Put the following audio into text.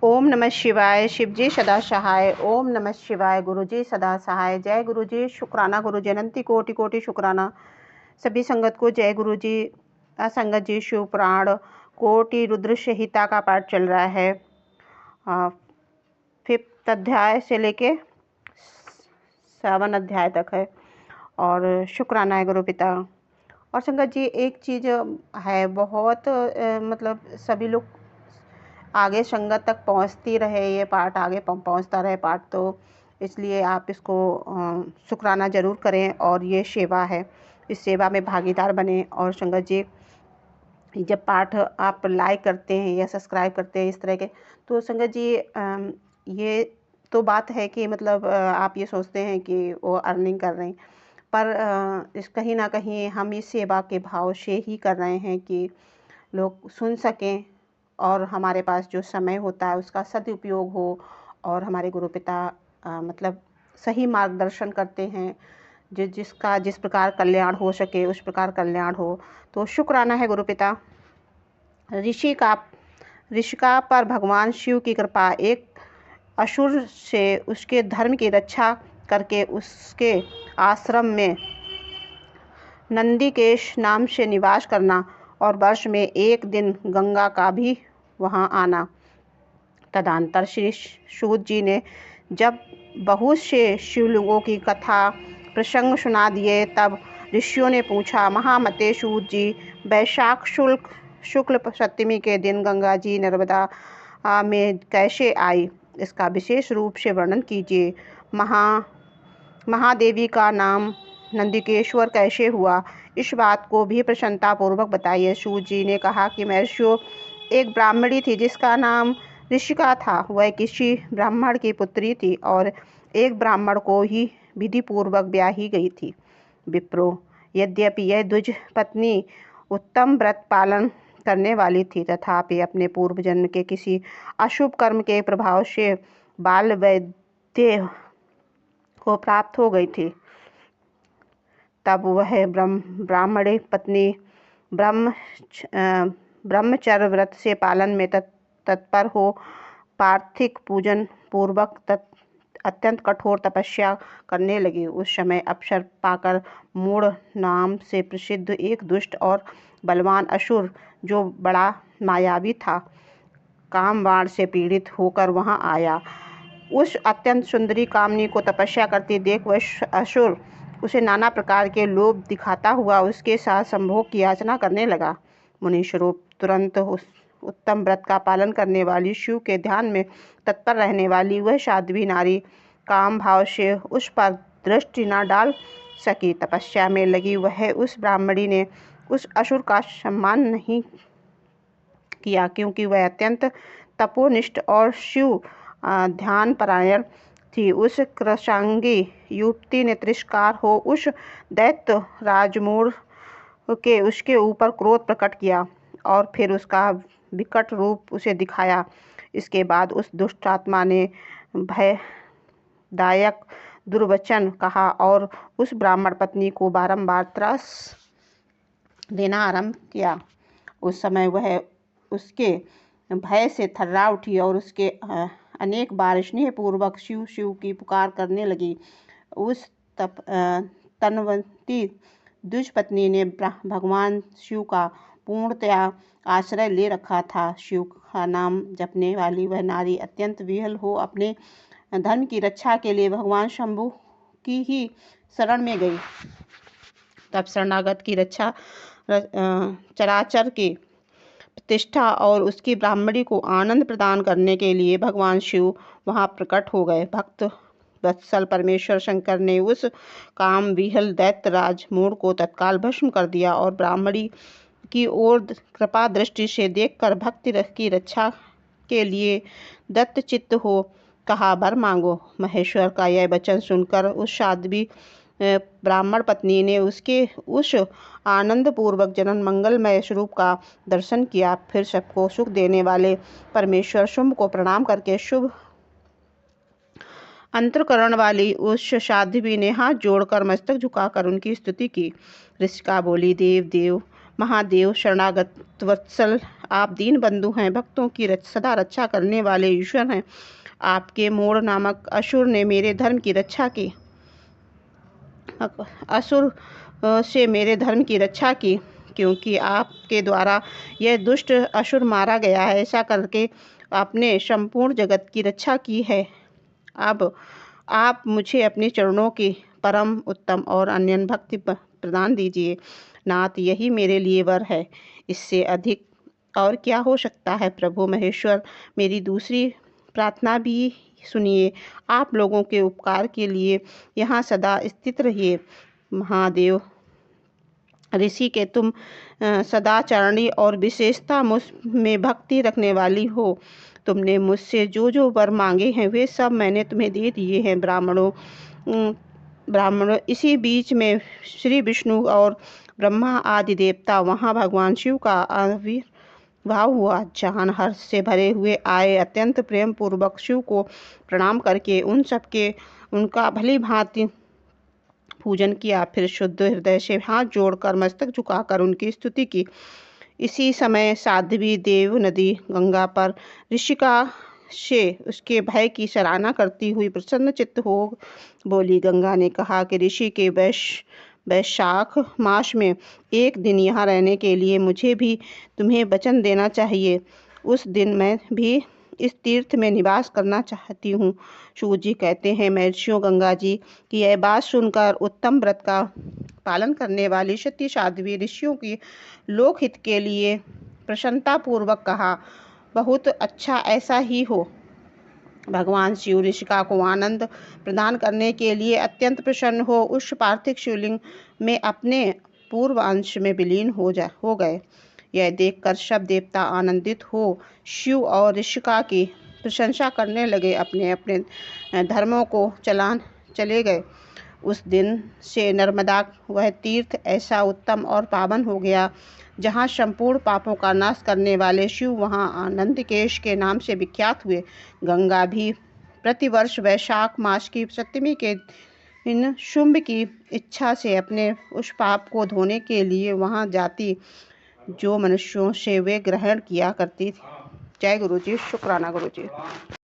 ओम नमः शिवाय। शिवजी सदा सहाय। ओम नमः शिवाय। गुरुजी सदा सहाय। जय गुरुजी। शुक्राना गुरुजी। अनंती कोटि कोटि शुक्राना। सभी संगत को जय गुरुजी। असंगत जी शिव पुराण कोटि रुद्र संहिता का पाठ चल रहा है। 5th अध्याय से लेके 7 अध्याय तक है और शुक्राना है गुरु पिता। और संगत जी एक चीज़ है बहुत मतलब सभी लोग आगे संगत तक पहुंचती रहे, ये पाठ आगे पहुंचता रहे पाठ, तो इसलिए आप इसको शुक्राना ज़रूर करें और ये सेवा है, इस सेवा में भागीदार बने। और संगत जी जब पाठ आप लाइक करते हैं या सब्सक्राइब करते हैं इस तरह के, तो संगत जी ये तो बात है कि मतलब आप ये सोचते हैं कि वो अर्निंग कर रहे हैं, पर इस कहीं ना कहीं हम इस सेवा के भाव से ही कर रहे हैं कि लोग सुन सकें और हमारे पास जो समय होता है उसका सदुपयोग हो और हमारे गुरु पिता मतलब सही मार्गदर्शन करते हैं, जिस प्रकार कल्याण हो सके उस प्रकार कल्याण हो। तो शुक्राना है गुरु पिता। ऋषिका पर भगवान शिव की कृपा। एक असुर से उसके धर्म की रक्षा करके उसके आश्रम में नंदिकेश नाम से निवास करना और वर्ष में एक दिन गंगा का भी वहां आना। तदंतर श्री सूत जी ने जब बहुत से शिवलिंगों की कथा प्रसंग सुना दिए, तब ऋषियों ने पूछा, महामते सूत जी, वैशाख शुक्ल सप्तमी के दिन गंगा जी नर्मदा में कैसे आई? इसका विशेष रूप से वर्णन कीजिए। महादेवी का नाम नंदिकेश्वर कैसे हुआ, इस बात को भी प्रसन्नतापूर्वक बताइए। सूत जी ने कहा कि महर्षियों, एक ब्राह्मणी थी जिसका नाम ऋषिका था। वह किसी ब्राह्मण की पुत्री थी और एक ब्राह्मण को ही विधिपूर्वक ब्याही गई थी। विप्रो, यद्यपि यह द्विज पत्नी उत्तम व्रत पालन करने वाली थी, तथापि अपने पूर्व जन्म के किसी अशुभ कर्म के प्रभाव से बाल वैद्य को प्राप्त हो गई थी। तब वह ब्राह्मणी पत्नी ब्रह्मचर्य व्रत से पालन में तत्पर हो पार्थिक पूजन पूर्वक अत्यंत कठोर तपस्या करने लगी। उस समय अवसर पाकर मूढ़ नाम से प्रसिद्ध एक दुष्ट और बलवान असुर, जो बड़ा मायावी था, कामवाण से पीड़ित होकर वहां आया। उस अत्यंत सुंदरी कामनी को तपस्या करती देख वह असुर उसे नाना प्रकार के लोभ दिखाता हुआ उसके साथ संभोग की याचना करने लगा। मुनिस्वरूप तुरंत उस उत्तम व्रत का पालन करने वाली, शिव के ध्यान में तत्पर रहने वाली वह साध्वी नारी काम भाव से उस पर दृष्टि न डाल सकी। तपस्या में लगी वह उस ब्राह्मणी ने उस असुर का सम्मान नहीं किया, क्योंकि वह अत्यंत तपोनिष्ठ और शिव ध्यान परायण थी। उस कृशांगी युवती ने तिरस्कार हो उस दैत्य राजमूढ़ के उसके ऊपर क्रोध प्रकट किया और फिर उसका विकट रूप उसे दिखाया। इसके बाद उस दुष्ट आत्मा ने भयदायक दुर्वचन कहा और उस ब्राह्मण पत्नी को बारंबार त्रास देना आरंभ किया। उस समय वह उसके भय से थर्रा उठी और उसके अनेक बार स्नेहपूर्वक शिव शिव की पुकार करने लगी। उस तनवंती द्विज पत्नी ने भगवान शिव का पूर्णतया आश्रय ले रखा था। शिव का नाम जपने वाली वह नारी अत्यंत विह्वल हो अपने धर्म की रक्षा के लिए भगवान शंभु की ही शरण में गई। तब शरणागत की रक्षा, चराचर की प्रतिष्ठा और उसकी ब्राह्मणी को आनंद प्रदान करने के लिए भगवान शिव वहां प्रकट हो गए। भक्त वत्सल परमेश्वर शंकर ने उस काम विहल दैत्यराज मूढ़ को तत्काल भस्म कर दिया और ब्राह्मणी की ओर कृपा दृष्टि से देखकर भक्ति की रक्षा के लिए दत्तचित्त हो कहा, वर मांगो। महेश्वर का यह वचन सुनकर उस साध्वी ब्राह्मण पत्नी ने उसके उस आनंद पूर्वक जनन मंगलमय स्वरूप का दर्शन किया। फिर सबको सुख देने वाले परमेश्वर शुंभ को प्रणाम करके शुभ अंतकरण वाली उस साध्वी ने हाथ जोड़कर मस्तक झुकाकर उनकी स्तुति की। ऋषिका बोली, देव महादेव शरणागत वत्सल, आप दीन बंधु हैं, भक्तों की सदा रक्षा करने वाले ईश्वर हैं। आपके मूढ़ नामक असुर ने मेरे धर्म की रक्षा की, असुर से मेरे धर्म की रक्षा की, क्योंकि आपके द्वारा यह दुष्ट असुर मारा गया है। ऐसा करके आपने संपूर्ण जगत की रक्षा की है। अब आप मुझे अपने चरणों की परम उत्तम और अनन्य भक्ति प्रदान दीजिए। नाथ, यही मेरे लिए वर है, इससे अधिक और क्या हो सकता है। प्रभु महेश्वर, मेरी दूसरी प्रार्थना भी सुनिए। आप लोगों के उपकार के लिए यहाँ सदा स्थित रहिए। महादेव ऋषि के तुम सदाचरणी और विशेषता मुझ में भक्ति रखने वाली हो। तुमने मुझसे जो जो वर मांगे हैं वे सब मैंने तुम्हें दे दिए हैं। ब्राह्मणों इसी बीच में श्री विष्णु और ब्रह्मा आदि देवता वहाँ भगवान शिव का आविर्भाव हुआ। जान हर्ष से भरे हुए आए, अत्यंत प्रेम पूर्वक शिव को प्रणाम करके उनका भली भांति पूजन किया। फिर शुद्ध हृदय से हाथ जोड़कर मस्तक झुकाकर उनकी स्तुति की। इसी समय साध्वी देव नदी गंगा पर ऋषिका से उसके भय की सराहना करती हुई प्रसन्न चित्त हो बोली। गंगा ने कहा कि ऋषि के वैशाख मास में एक दिन यहाँ रहने के लिए मुझे भी तुम्हें वचन देना चाहिए। उस दिन मैं भी इस तीर्थ में निवास करना चाहती हूँ। शिव जी कहते हैं, महर्षियों गंगा जी की यह बात सुनकर उत्तम व्रत का पालन करने वाली सती साध्वी ऋषियों की लोकहित के लिए प्रसन्नता पूर्वक कहा, बहुत अच्छा, ऐसा ही हो। भगवान शिव ऋषिका को आनंद प्रदान करने के लिए अत्यंत प्रसन्न हो उस पार्थिव शिवलिंग में अपने पूर्व अंश में विलीन हो गए। यह देखकर सब देवता आनंदित हो शिव और ऋषिका की प्रशंसा करने लगे, अपने अपने धर्मों को चले गए। उस दिन से नर्मदा वह तीर्थ ऐसा उत्तम और पावन हो गया जहाँ संपूर्ण पापों का नाश करने वाले शिव वहाँ आनंदकेश के नाम से विख्यात हुए। गंगा भी प्रतिवर्ष वैशाख मास की सप्तमी के दिन शुंभ की इच्छा से अपने उस पाप को धोने के लिए वहाँ जाती जो मनुष्यों से वे ग्रहण किया करती थी। जय गुरु जी, शुक्राना गुरु जी।